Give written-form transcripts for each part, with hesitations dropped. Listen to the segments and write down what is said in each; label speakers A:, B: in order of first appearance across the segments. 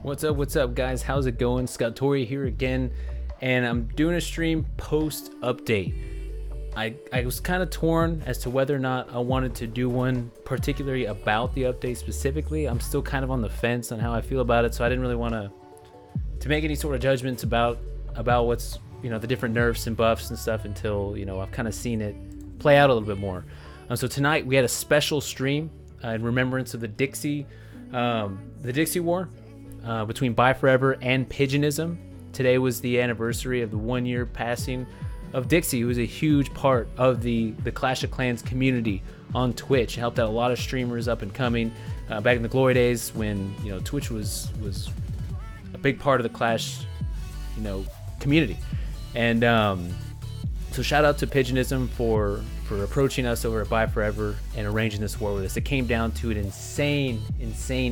A: What's up, guys? How's it going? Scottori here again, and I'm doing a stream post update. I was kind of torn as to whether or not I wanted to do one particularly about the update specifically. I'm still kind of on the fence on how I feel about it, so I didn't really want to make any sort of judgments about what's, you know, the different nerfs and buffs and stuff until, you know, I've kind of seen it play out a little bit more. So tonight we had a special stream in remembrance of the Dixie War between Bye Forever and Pigeonism. Today was the anniversary of the 1 year passing of Dixie, who was a huge part of the Clash of Clans community on Twitch. Helped out a lot of streamers up and coming back in the glory days when, you know, Twitch was a big part of the Clash, you know, community. And so shout out to Pigeonism for approaching us over at Bye Forever and arranging this war with us. It came down to an insane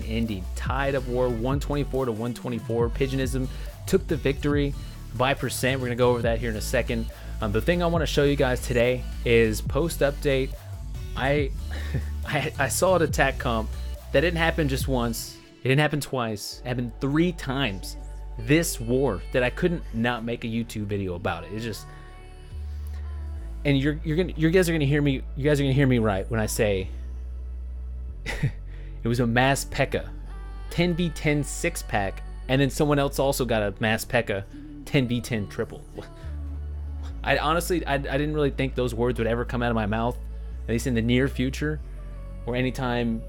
A: ending. Tied up war 124 to 124. Pigeonism took the victory by percent. We're gonna go over that here in a second. The thing I want to show you guys today is post update. I saw an attack comp that didn't happen just once. It didn't happen twice. It happened 3 times this war that I couldn't not make a YouTube video about it. It's just, and you guys are gonna hear me. You guys are gonna hear me right when I say it was a mass Pekka 10v10 6-pack, and then someone else also got a mass Pekka 10v10 triple. I honestly, I didn't really think those words would ever come out of my mouth, at least in the near future, or anytime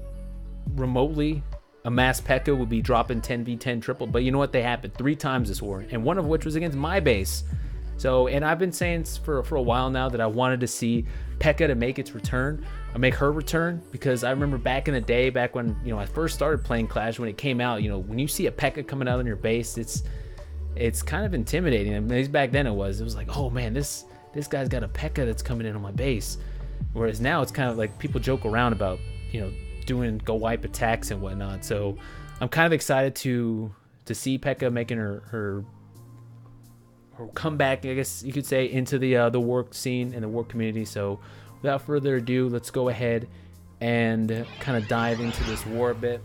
A: remotely a mass Pekka would be dropping 10v10 triple. But you know what? They happened 3 times this war, and one of which was against my base. So, and I've been saying for a while now that I wanted to see Pekka to make its return, or make her return, because I remember back in the day, back when, you know, I first started playing Clash, when it came out, you know, when you see a Pekka coming out on your base, it's kind of intimidating. I mean, back then it was like, oh man, this guy's got a Pekka that's coming in on my base. Whereas now it's kind of like people joke around about, you know, doing go wipe attacks and whatnot. So I'm kind of excited to see Pekka making her comeback, I guess you could say, into the work scene and the work community. So without further ado, let's go ahead and kind of dive into this war a bit.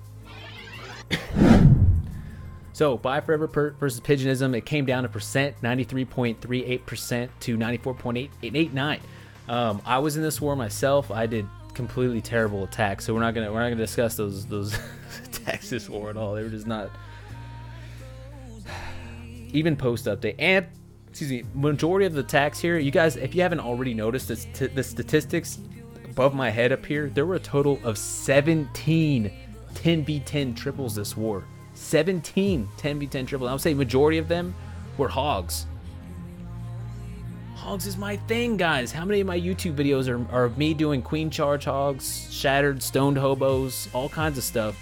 A: So Bye Forever versus Pigeonism, it came down to percent, 93.38% to 94.889. I was in this war myself. I did completely terrible attacks, so we're not gonna discuss those attacks this war at all. They were just not even post update. And excuse me, majority of the attacks here, you guys, if you haven't already noticed the statistics above my head up here, there were a total of 17 10v10 triples this war. 17 10v10 triples. I would say majority of them were hogs. Hogs is my thing, guys. How many of my YouTube videos are of me doing queen charge hogs, shattered, stoned hobos, all kinds of stuff?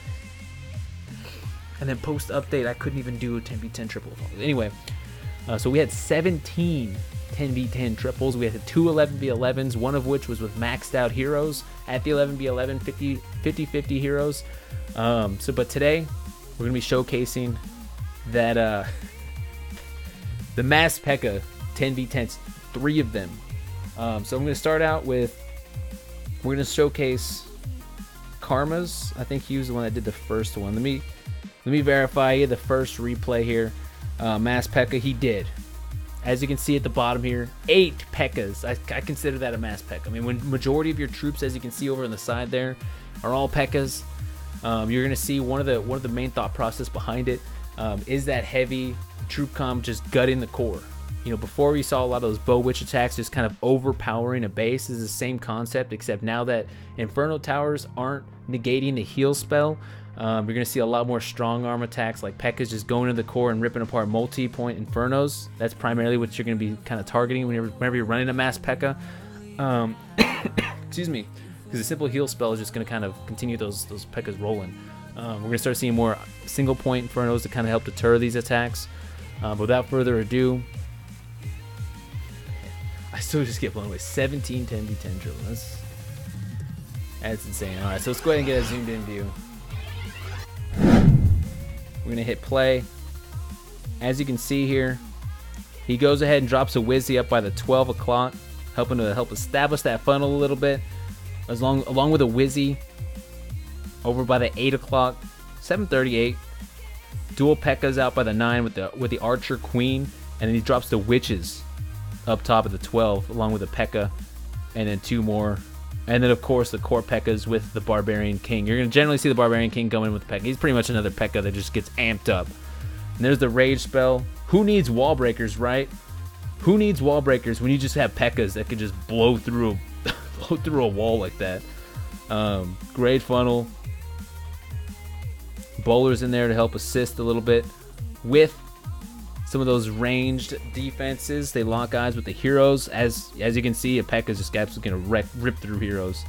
A: And then post update, I couldn't even do a 10v10 triple. Anyway, so we had 17 10v10 triples. We had 2 11v11s, one of which was with maxed out heroes at the 11v11 50-50 heroes. But today we're gonna be showcasing that the mass Pekka 10v10s, 3 of them. So I'm gonna start out with, we're gonna showcase Karma's. I think he was the one that did the first one. Let me verify the first replay here. Mass Pekka, he did. As you can see at the bottom here, 8 Pekkas. I consider that a mass Pekka. I mean, when majority of your troops, as you can see over on the side there, are all Pekkas, you're gonna see one of the main thought process behind it is that heavy troop comp just gutting the core. You know, before we saw a lot of those bow witch attacks just kind of overpowering a base. Is the same concept, except now that Inferno Towers aren't negating the heal spell, you're going to see a lot more strong arm attacks, like Pekka's just going to the core and ripping apart multi-point Infernos. That's primarily what you're going to be kind of targeting whenever you're running a mass Pekka. Excuse me, because the simple heal spell is just going to kind of continue those Pekkas rolling. We're going to start seeing more single point Infernos to kind of help deter these attacks. But without further ado, I still just get blown away. 17 10v10 dribbles. That's insane. Alright, so let's go ahead and get a zoomed in view. We're going to hit play. As you can see here, he goes ahead and drops a Wizzy up by the 12 o'clock, helping to establish that funnel a little bit. Along with a Wizzy over by the 8 o'clock, 7:38. dual Pekkas out by the 9 with the Archer Queen, and then he drops the Witches up top of the 12 along with the Pekka, and then 2 more. And then, of course, the core Pekkas with the Barbarian King. You're going to generally see the Barbarian King come in with the Pekka. He's pretty much another Pekka that just gets amped up. And there's the Rage spell. Who needs wall breakers, right? Who needs wall breakers when you just have Pekkas that could just blow through a wall like that? Great funnel. Bowlers in there to help assist a little bit with some of those ranged defenses. They lock eyes with the heroes. As you can see, a Pekka is just absolutely going to rip through heroes.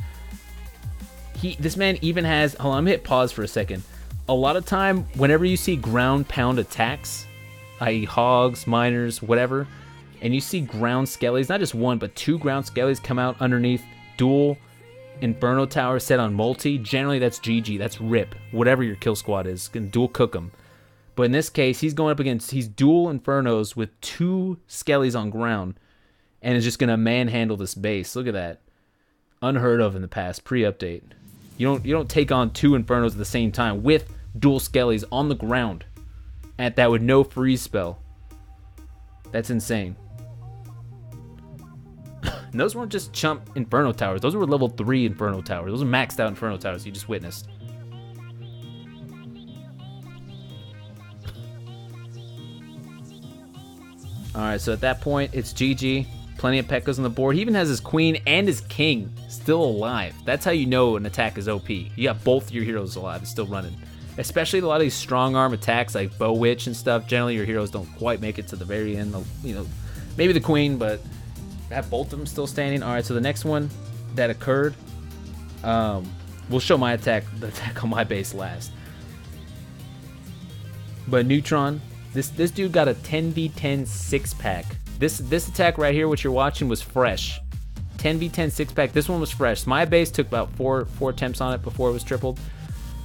A: This man even has... Hold on, I'm going to hit pause for a second. A lot of time, whenever you see ground pound attacks, i.e. hogs, miners, whatever, and you see ground skellies, not just 1, but 2 ground skellies come out underneath dual Inferno Tower set on multi, generally that's GG, that's rip. Whatever your kill squad is, can dual cook them. But in this case, he's going up against, he's dual Infernos with 2 skellies on ground, and is just going to manhandle this base. Look at that. Unheard of in the past, pre-update. You don't take on 2 Infernos at the same time with dual skellies on the ground at that with no freeze spell. That's insane. And those weren't just chump Inferno Towers. Those were level 3 Inferno Towers. Those are maxed out Inferno Towers you just witnessed. Alright, so at that point, it's GG. Plenty of Pekkas on the board. He even has his Queen and his King still alive. That's how you know an attack is OP. You got both your heroes alive and still running. Especially a lot of these strong arm attacks like Bow Witch and stuff. Generally, your heroes don't quite make it to the very end. You know, maybe the Queen, but have both of them still standing. Alright, so the next one that occurred, we'll show the attack on my base last. But Neutron, this dude got a 10v10 6-pack. This attack right here, what you're watching, was fresh. 10v10 6-pack. This one was fresh. My base took about four attempts on it before it was tripled.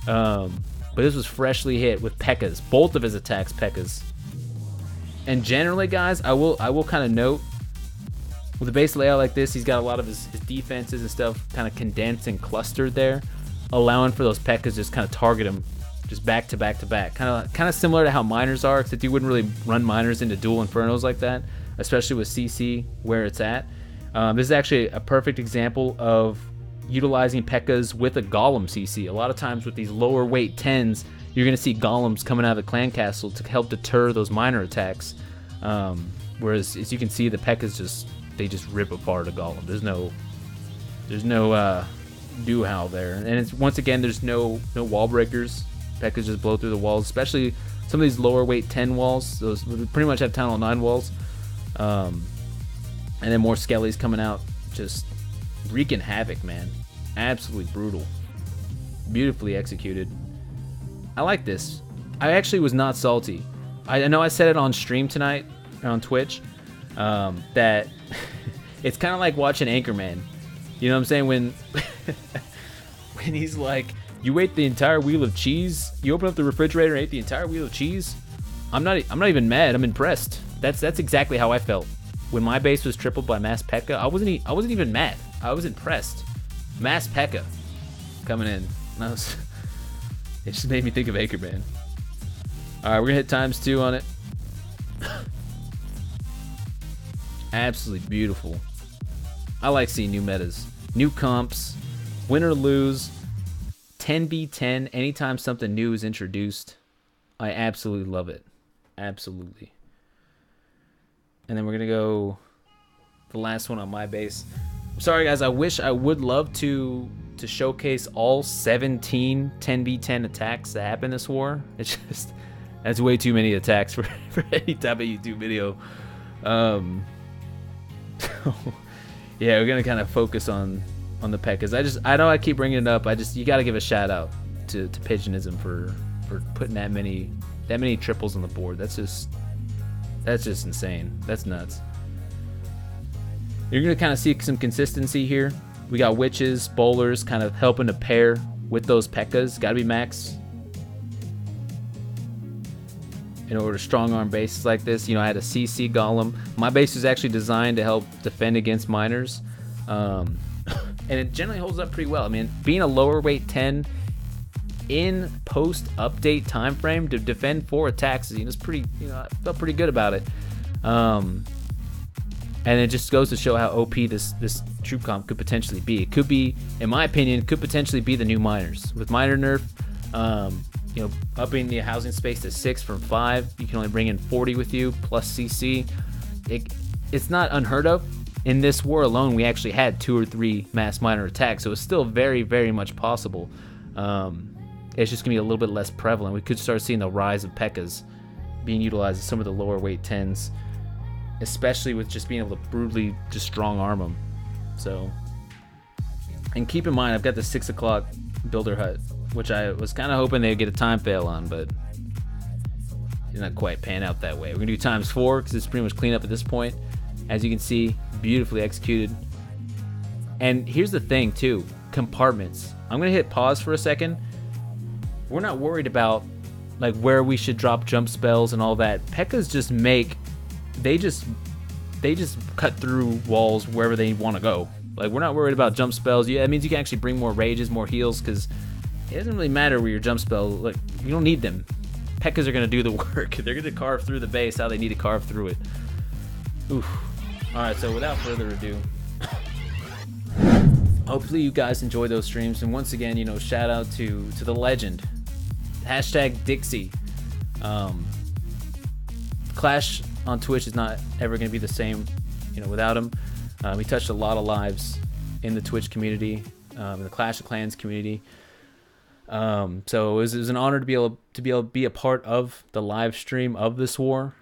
A: But this was freshly hit with Pekkas. Both of his attacks Pekkas. And generally, guys, I will kind of note, with a base layout like this, he's got a lot of his defenses and stuff kind of condensed and clustered there, allowing for those Pekkas just kind of target him just back to back to back. Kind of similar to how miners are, except you wouldn't really run miners into dual Infernos like that, especially with CC where it's at. This is actually a perfect example of utilizing Pekkas with a Golem CC. A lot of times with these lower weight 10s, you're going to see Golems coming out of the clan castle to help deter those miner attacks. Whereas, as you can see, the Pekkas just rip apart a Golem. There's no do-how there. And it's, once again, there's no wall breakers. Pekkas just blow through the walls, especially some of these lower weight 10 walls. Those pretty much have Town Hall 9 walls. And then more Skellies coming out, just wreaking havoc, man. Absolutely brutal. Beautifully executed. I like this. I actually was not salty. I know I said it on stream tonight on Twitch, that it's kind of like watching Anchorman. You know what I'm saying? When he's like, you ate the entire wheel of cheese. You open up the refrigerator and ate the entire wheel of cheese. I'm not even mad. I'm impressed. That's exactly how I felt when my base was tripled by Mass Pekka. I wasn't even mad. I was impressed. Mass Pekka coming in. It just made me think of Anchorman. All right, we're gonna hit ×2 on it. Absolutely beautiful. I like seeing new metas, new comps, win or lose. 10v10, anytime something new is introduced, I absolutely love it. Absolutely. And then we're gonna go the last one on my base. I'm sorry guys, I wish I would love to showcase all 17 10v10 attacks that happen this war. It's just, that's way too many attacks for any type of YouTube video. Yeah, we're gonna kind of focus on the Pekkas. I know I keep bringing it up. You got to give a shout out to Pigeonism for putting that many triples on the board. That's just insane. That's nuts. You're gonna kind of see some consistency here. We got Witches, Bowlers, kind of helping to pair with those Pekkas. Got to be max in order to strong arm bases like this. You know, I had a CC Golem. My base is actually designed to help defend against miners. And it generally holds up pretty well. I mean, being a lower weight 10, in post update time frame to defend 4 attacks, it's pretty, I felt pretty good about it. And it just goes to show how OP this troop comp could potentially be. It could be, in my opinion, could potentially be the new miners. With miner nerf, upping the housing space to 6 from 5, you can only bring in 40 with you plus CC. It's not unheard of. In this war alone, we actually had 2 or 3 mass miner attacks, so it's still very, very much possible. It's just gonna be a little bit less prevalent. We could start seeing the rise of Pekkas being utilized in some of the lower weight 10s, especially with just being able to brutally just strong arm them. So, and keep in mind, I've got the 6 o'clock builder hut, which I was kind of hoping they'd get a time fail on, but did not quite pan out that way. We're gonna do ×4 because it's pretty much clean up at this point. As you can see, beautifully executed. And here's the thing too, compartments. I'm gonna hit pause for a second. We're not worried about like where we should drop jump spells and all that. Pekkas just they just cut through walls wherever they want to go. Like, we're not worried about jump spells. Yeah, that means you can actually bring more rages, more heals, because it doesn't really matter where your jump spell, like, you don't need them. Pekkas are going to do the work. They're going to carve through the base how they need to carve through it. Oof. Alright, so without further ado, hopefully you guys enjoy those streams. And once again, shout out to the legend. #Dixie. Clash on Twitch is not ever going to be the same, without him. He touched a lot of lives in the Twitch community, in the Clash of Clans community. So it was an honor to be able to be a part of the live stream of this war.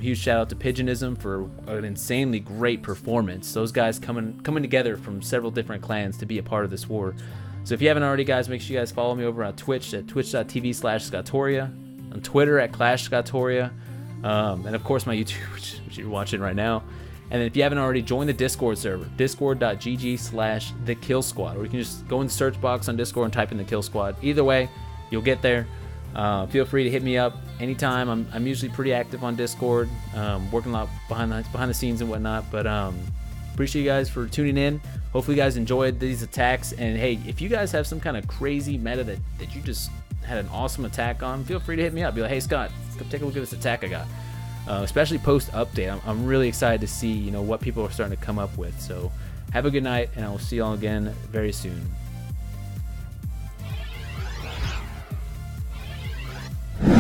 A: Huge shout out to Pigeonism for an insanely great performance. Those guys coming together from several different clans to be a part of this war. So if you haven't already, guys, make sure you guys follow me over on Twitch at twitch.tv/Scottoria, on Twitter at @ClashScottoria. And of course my YouTube, which you're watching right now. And then if you haven't already, join the Discord server, discord.gg/thekillsquad, or you can just go in the search box on Discord and type in the Kill Squad. Either way, you'll get there. Feel free to hit me up anytime. I'm usually pretty active on Discord, working a lot behind the scenes and whatnot. But appreciate you guys for tuning in. Hopefully you guys enjoyed these attacks. And hey, if you guys have some kind of crazy meta that you just had an awesome attack on, feel free to hit me up. Be like, hey Scott, come take a look at this attack I got. Especially post update, I'm really excited to see what people are starting to come up with. So have a good night, and I will see y'all again very soon.